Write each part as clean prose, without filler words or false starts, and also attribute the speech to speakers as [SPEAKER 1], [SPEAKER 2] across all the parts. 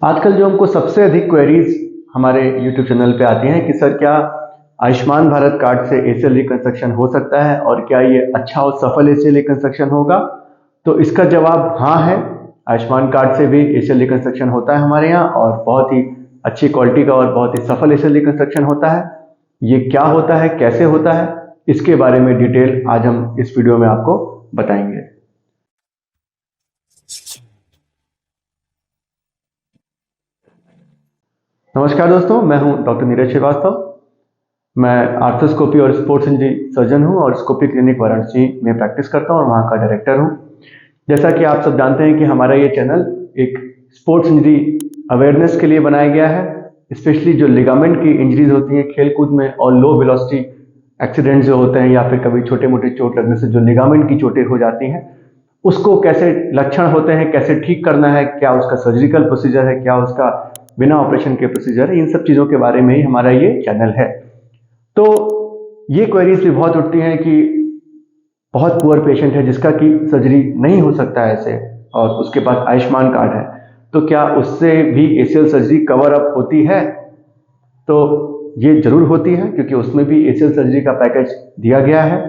[SPEAKER 1] आजकल जो हमको सबसे अधिक क्वेरीज हमारे YouTube चैनल पे आती हैं कि सर क्या आयुष्मान भारत कार्ड से एसीएल रिकंस्ट्रक्शन हो सकता है और क्या ये अच्छा और सफल एसीएल रिकंस्ट्रक्शन होगा। तो इसका जवाब हाँ है। आयुष्मान कार्ड से भी एसीएल रिकंस्ट्रक्शन होता है हमारे यहाँ और बहुत ही अच्छी क्वालिटी का और बहुत ही सफल एसीएल रिकंस्ट्रक्शन होता है। ये क्या होता है, कैसे होता है, इसके बारे में डिटेल आज हम इस वीडियो में आपको बताएंगे। नमस्कार दोस्तों, मैं हूं डॉक्टर नीरज श्रीवास्तव। मैं आर्थ्रोस्कोपी और स्पोर्ट्स इंजरी सर्जन हूं और स्कोपी क्लिनिक वाराणसी में प्रैक्टिस करता हूं और वहां का डायरेक्टर हूं। जैसा कि आप सब जानते हैं कि हमारा ये चैनल एक स्पोर्ट्स इंजरी अवेयरनेस के लिए बनाया गया है। स्पेशली जो लिगामेंट की इंजरीज होती हैं खेलकूद में और लो वेलोसिटी एक्सीडेंट जो होते हैं या फिर कभी छोटे मोटे चोट लगने से जो लिगामेंट की चोटें हो जाती हैं, उसको कैसे लक्षण होते हैं, कैसे ठीक करना है, क्या उसका सर्जिकल प्रोसीजर है, क्या उसका बिना ऑपरेशन के प्रोसीजर है, इन सब चीज़ों के बारे में ही हमारा ये चैनल है। तो ये क्वेरीज भी बहुत उठती हैं कि बहुत पुअर पेशेंट है जिसका कि सर्जरी नहीं हो सकता है ऐसे और उसके पास आयुष्मान कार्ड है, तो क्या उससे भी एसीएल सर्जरी कवर अप होती है? तो ये जरूर होती है क्योंकि उसमें भी एसीएल सर्जरी का पैकेज दिया गया है।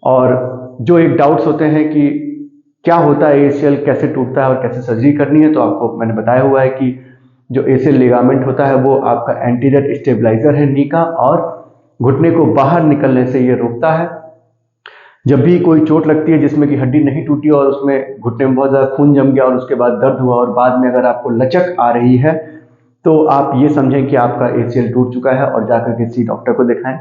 [SPEAKER 1] और जो एक डाउट्स होते हैं कि क्या होता है एसीएल, कैसे टूटता है और कैसे सर्जरी करनी है, तो आपको मैंने बताया हुआ है कि जो एसीएल लिगामेंट होता है वो आपका एंटीरियर स्टेबलाइजर है नी का और घुटने को बाहर निकलने से ये रोकता है। जब भी कोई चोट लगती है जिसमें कि हड्डी नहीं टूटी और उसमें घुटने में बहुत ज़्यादा खून जम गया और उसके बाद दर्द हुआ और बाद में अगर आपको लचक आ रही है तो आप ये समझें कि आपका एसीएल टूट चुका है और जाकर किसी डॉक्टर को दिखाएं।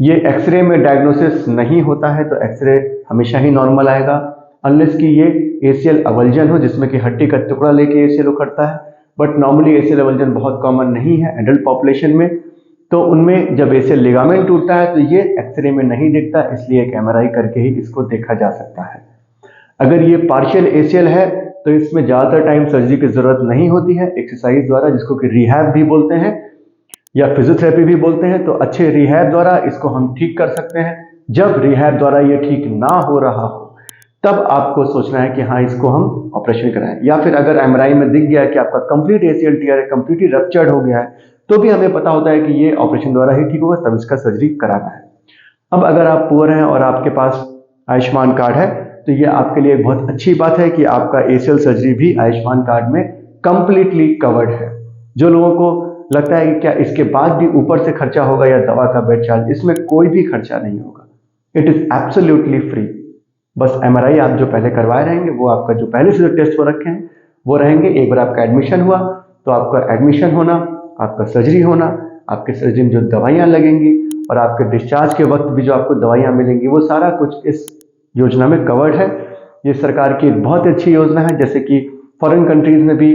[SPEAKER 1] ये एक्सरे में डायग्नोसिस नहीं होता है, तो एक्सरे हमेशा ही नॉर्मल आएगा अनलेस कि ये एसीएल अवल्जन हो जिसमें कि हड्डी का टुकड़ा लेके एसीएल उखड़ता है। बट नॉर्मली एसीएल अवल्जन बहुत कॉमन नहीं है एडल्ट पॉपुलेशन में, तो उनमें जब एसीएल लिगामेंट टूटता है तो ये एक्सरे में नहीं दिखता, इसलिए एक एमआरआई करके ही इसको देखा जा सकता है। अगर ये पार्शियल एसीएल है तो इसमें ज़्यादातर टाइम सर्जरी की ज़रूरत नहीं होती है। एक्सरसाइज द्वारा, जिसको कि रिहैब भी बोलते हैं या फिजियोथेरेपी भी बोलते हैं, तो अच्छे रिहैब द्वारा इसको हम ठीक कर सकते हैं। जब रिहैब द्वारा ये ठीक ना हो रहा हो तब आपको सोचना है कि हाँ इसको हम ऑपरेशन कराएं, या फिर अगर एमआरआई में दिख गया है कि आपका complete ACL TR completely ruptured हो गया है तो भी हमें पता होता है कि ये ऑपरेशन द्वारा ही ठीक होगा, तब इसका सर्जरी कराना है। अब अगर आप पुअर हैं और आपके पास आयुष्मान कार्ड है तो ये आपके लिए बहुत अच्छी बात है कि आपका एसीएल सर्जरी भी आयुष्मान कार्ड में कंप्लीटली कवर्ड है। जो लोगों को लगता है कि क्या इसके बाद भी ऊपर से खर्चा होगा या दवा का बेड चार्ज, इसमें कोई भी खर्चा नहीं होगा। It is absolutely free. बस एमआरआई आप जो पहले करवाए रहेंगे वो आपका जो पहले से जो टेस्ट हो रखे हैं वो रहेंगे। एक बार आपका एडमिशन हुआ तो आपका एडमिशन होना, आपका सर्जरी होना, आपके सर्जरी में जो दवाइयाँ लगेंगी और आपके डिस्चार्ज के वक्त भी जो आपको दवाइयाँ मिलेंगी, वो सारा कुछ इस योजना में कवर्ड है। ये सरकार की एक बहुत अच्छी योजना है। जैसे कि फॉरेन कंट्रीज में भी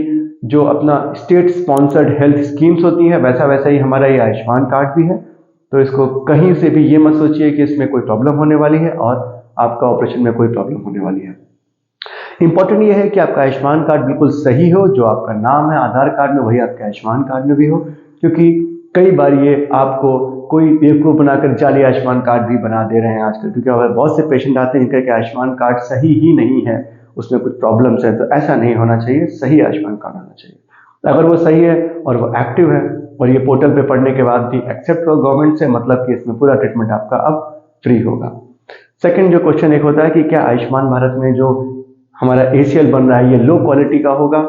[SPEAKER 1] जो अपना स्टेट स्पॉन्सर्ड हेल्थ स्कीम्स होती हैं, वैसा ही हमारा ये आयुष्मान कार्ड भी है। तो इसको कहीं से भी ये मत सोचिए कि इसमें कोई प्रॉब्लम होने वाली है और आपका ऑपरेशन में कोई प्रॉब्लम होने वाली है। इंपॉर्टेंट ये है कि आपका आयुष्मान कार्ड बिल्कुल सही हो, जो आपका नाम है आधार कार्ड में वही आपके आयुष्मान कार्ड में भी हो, क्योंकि कई बार ये आपको कोई बेवकूफ़ बनाकर जाली आयुष्मान कार्ड भी बना दे रहे हैं आजकल। क्योंकि अगर बहुत से पेशेंट आते हैं जिनका आयुष्मान कार्ड सही ही नहीं है, उसमें कुछ प्रॉब्लम्स हैं, तो ऐसा नहीं होना चाहिए। सही आयुष्मान कार्ड होना चाहिए। अगर वो सही है और वो एक्टिव है और ये पोर्टल पे पढ़ने के बाद भी एक्सेप्ट हुआ गवर्नमेंट से, मतलब कि इसमें पूरा ट्रीटमेंट आपका अब फ्री होगा। सेकंड जो क्वेश्चन एक होता है कि क्या आयुष्मान भारत में जो हमारा एसीएल बन रहा है ये लो क्वालिटी का होगा?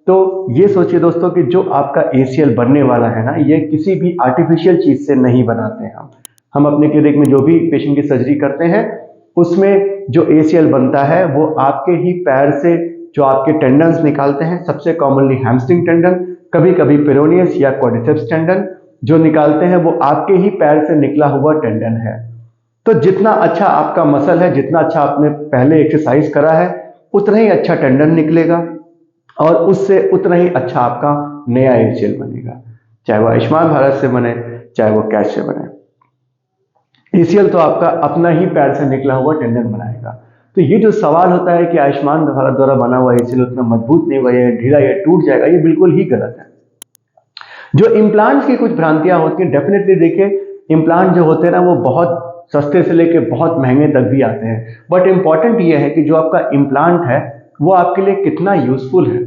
[SPEAKER 1] तो ये सोचिए दोस्तों कि जो आपका एसीएल बनने वाला है ना, ये किसी भी आर्टिफिशियल चीज से नहीं बनाते हैं। हम अपने क्लिनिक में जो भी पेशेंट की सर्जरी करते हैं उसमें जो एसीएल बनता है वो आपके ही पैर से जो आपके टेंडन्स निकालते हैं, सबसे कॉमनली हैमस्ट्रिंग टेंडन, कभी कभी पेरोनियस या क्वाड्रिसेप्स टेंडन जो निकालते हैं वो आपके ही पैर से निकला हुआ टेंडन है। तो जितना अच्छा आपका मसल है, जितना अच्छा आपने पहले एक्सरसाइज करा है, उतना ही अच्छा टेंडन निकलेगा और उससे उतना ही अच्छा आपका नया एसीएल बनेगा, चाहे वो आयुष्मान भारत से बने चाहे वो कैश से बने। एसीएल तो आपका अपना ही पैर से निकला हुआ टेंडन बनाएगा। तो ये जो सवाल होता है कि आयुष्मान भारत द्वारा बना हुआ एसीएल उतना मजबूत नहीं हुआ, ये ढीला, ये टूट जाएगा, ये बिल्कुल ही गलत है। जो इम्प्लांट्स की कुछ भ्रांतियां होती हैं, डेफिनेटली देखिए इम्प्लांट जो होते हैं ना वो बहुत सस्ते से लेके बहुत महंगे तक भी आते हैं। बट इंपॉर्टेंट ये है कि जो आपका इम्प्लांट है वो आपके लिए कितना यूजफुल है।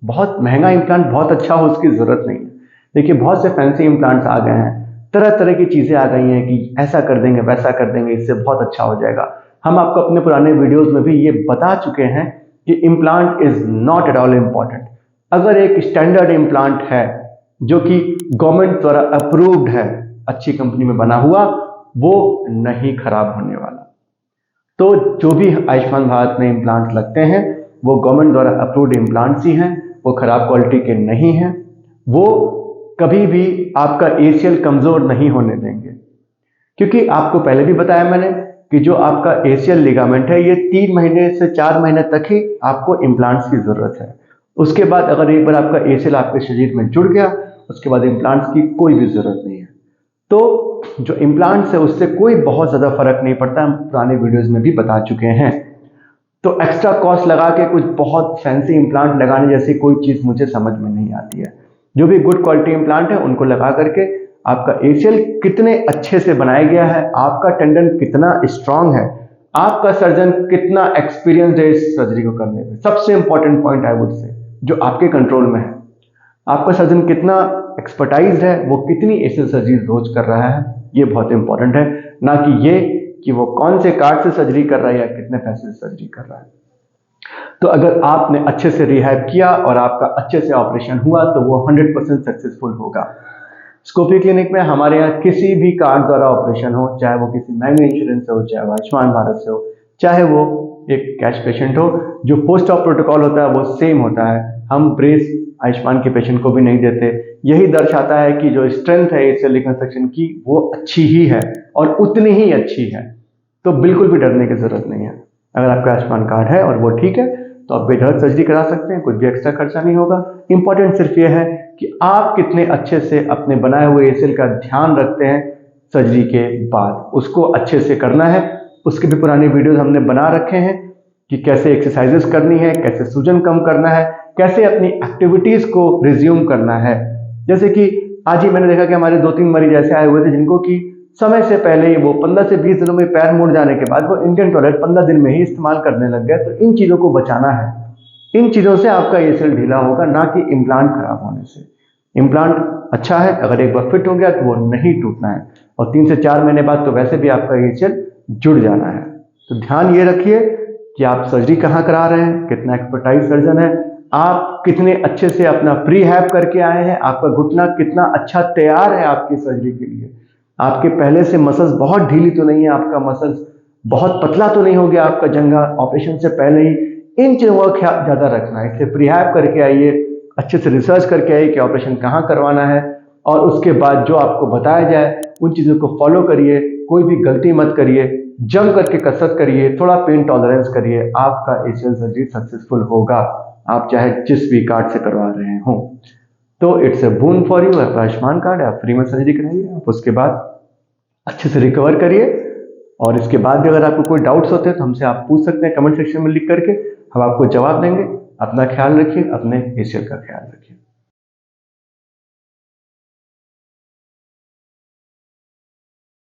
[SPEAKER 1] बहुत महंगा इम्प्लांट बहुत अच्छा हो उसकी ज़रूरत नहीं है। देखिए बहुत से फैंसी इम्प्लांट्स आ गए हैं, तरह तरह की चीज़ें आ गई हैं कि ऐसा कर देंगे वैसा कर देंगे, इससे बहुत अच्छा हो जाएगा। हम आपको अपने पुराने वीडियोस में भी ये बता चुके हैं कि implant is not at all important. अगर एक स्टैंडर्ड इम्प्लांट है जो कि गवर्नमेंट द्वारा अप्रूव्ड है, अच्छी कंपनी में बना हुआ, वो नहीं खराब होने वाला। तो जो भी आयुष्मान भारत में इम्प्लांट्स लगते हैं वो गवर्नमेंट द्वारा अप्रूव्ड इम्प्लांट्स ही हैं, वो खराब क्वालिटी के नहीं हैं, वो कभी भी आपका एसीएल कमजोर नहीं होने देंगे। क्योंकि आपको पहले भी बताया मैंने कि जो आपका एसीएल लिगामेंट है ये 3 महीने से 4 महीने तक ही आपको इम्प्लांट्स की जरूरत है। उसके बाद अगर एक बार आपका एसीएल आपके शरीर में जुड़ गया, उसके बाद इम्प्लांट्स की कोई भी जरूरत नहीं है। तो जो इम्प्लांट्स है उससे कोई बहुत ज्यादा फर्क नहीं पड़ता, हम पुराने वीडियोज में भी बता चुके हैं। तो एक्स्ट्रा कॉस्ट लगा के कुछ बहुत फैंसी इम्प्लांट लगाने जैसी कोई चीज मुझे समझ में नहीं आती है। जो भी गुड क्वालिटी इम्प्लांट है उनको लगा करके आपका एसीएल कितने अच्छे से बनाया गया है, आपका टेंडन कितना स्ट्रांग है, आपका सर्जन कितना एक्सपीरियंस्ड है इस सर्जरी को करने में, सबसे important point I would say जो आपके कंट्रोल में है, आपका सर्जन कितना एक्सपर्टाइज्ड है, वो कितनी एसीएल सर्जरी रोज कर रहा है, ये बहुत इंपॉर्टेंट है। ना कि ये कि वो कौन से कार्ड से सर्जरी कर रहा है या कितने पैसे से सर्जरी कर रहा है। तो अगर आपने अच्छे से रिहैब किया और आपका अच्छे से ऑपरेशन हुआ तो वो 100% सक्सेसफुल होगा। स्कोपी क्लिनिक में हमारे यहाँ किसी भी कार्ड द्वारा ऑपरेशन हो, चाहे वो किसी महंगे इंश्योरेंस से हो, चाहे वो आयुष्मान भारत से हो, चाहे वो एक कैश पेशेंट हो, जो पोस्ट ऑप प्रोटोकॉल होता है वो सेम होता है। हम ब्रेस आयुष्मान के पेशेंट को भी नहीं देते। यही दर्शाता है कि जो स्ट्रेंथ है एसीएल रिकंस्ट्रक्शन की वो अच्छी ही है और उतनी ही अच्छी है। तो बिल्कुल भी डरने की जरूरत नहीं है। अगर आपका आयुष्मान कार्ड है और वो ठीक है तो आप बेझिझक सर्जरी करा सकते हैं, कुछ भी एक्स्ट्रा खर्चा नहीं होगा। इंपॉर्टेंट सिर्फ ये है कि आप कितने अच्छे से अपने बनाए हुए एसीएल का ध्यान रखते हैं सर्जरी के बाद, उसको अच्छे से करना है। उसके भी पुराने वीडियोस हमने बना रखे हैं कि कैसे एक्सरसाइजेस करनी है, कैसे सूजन कम करना है, कैसे अपनी एक्टिविटीज को रिज्यूम करना है। जैसे कि आज ही मैंने देखा कि हमारे 2-3 मरीज ऐसे आए हुए थे जिनको कि समय से पहले ही वो 15 से 20 दिनों में पैर मुड़ जाने के बाद वो इंडियन टॉयलेट 15 दिन में ही इस्तेमाल करने लग गए। तो इन चीजों को बचाना है। इन चीजों से आपका एसीएल ढीला होगा, ना कि इम्प्लांट खराब होने से। इम्प्लांट अच्छा है, अगर एक बार फिट हो गया तो वो नहीं टूटना है और 3 से 4 महीने बाद तो वैसे भी आपका एसीएल जुड़ जाना है। तो ध्यान ये रखिए कि आप सर्जरी कहाँ करा रहे हैं, कितना एक्सपर्टाइज सर्जन है, आप कितने अच्छे से अपना प्री हैप करके आए हैं, आपका घुटना कितना अच्छा तैयार है आपकी सर्जरी के लिए, आपके पहले से मसल्स बहुत ढीली तो नहीं है, आपका मसल्स बहुत पतला तो नहीं हो गया आपका जंघा ऑपरेशन से पहले ही। इन चीजों का ख्याल ज्यादा रखना है। इसलिए प्री हैप करके आइए, अच्छे से रिसर्च करके आइए कि ऑपरेशन कहाँ करवाना है और उसके बाद जो आपको बताया जाए उन चीजों को फॉलो करिए। कोई भी गलती मत करिए, जम करके कसरत करिए, थोड़ा पेन टॉलरेंस करिए, आपका एसीएल सर्जरी सक्सेसफुल होगा, आप चाहे जिस भी कार्ड से करवा रहे हो। तो it's a boon for you. आपका आयुष्मान कार्ड है, आप फ्री में सर्जरी कराइए, आप उसके बाद अच्छे से रिकवर करिए। और इसके बाद भी अगर आपको कोई डाउट्स होते हैं तो हमसे आप पूछ सकते हैं कमेंट सेक्शन में लिख करके, हम आपको जवाब देंगे। अपना ख्याल रखिए, अपने एसीएल का ख्याल रखिए।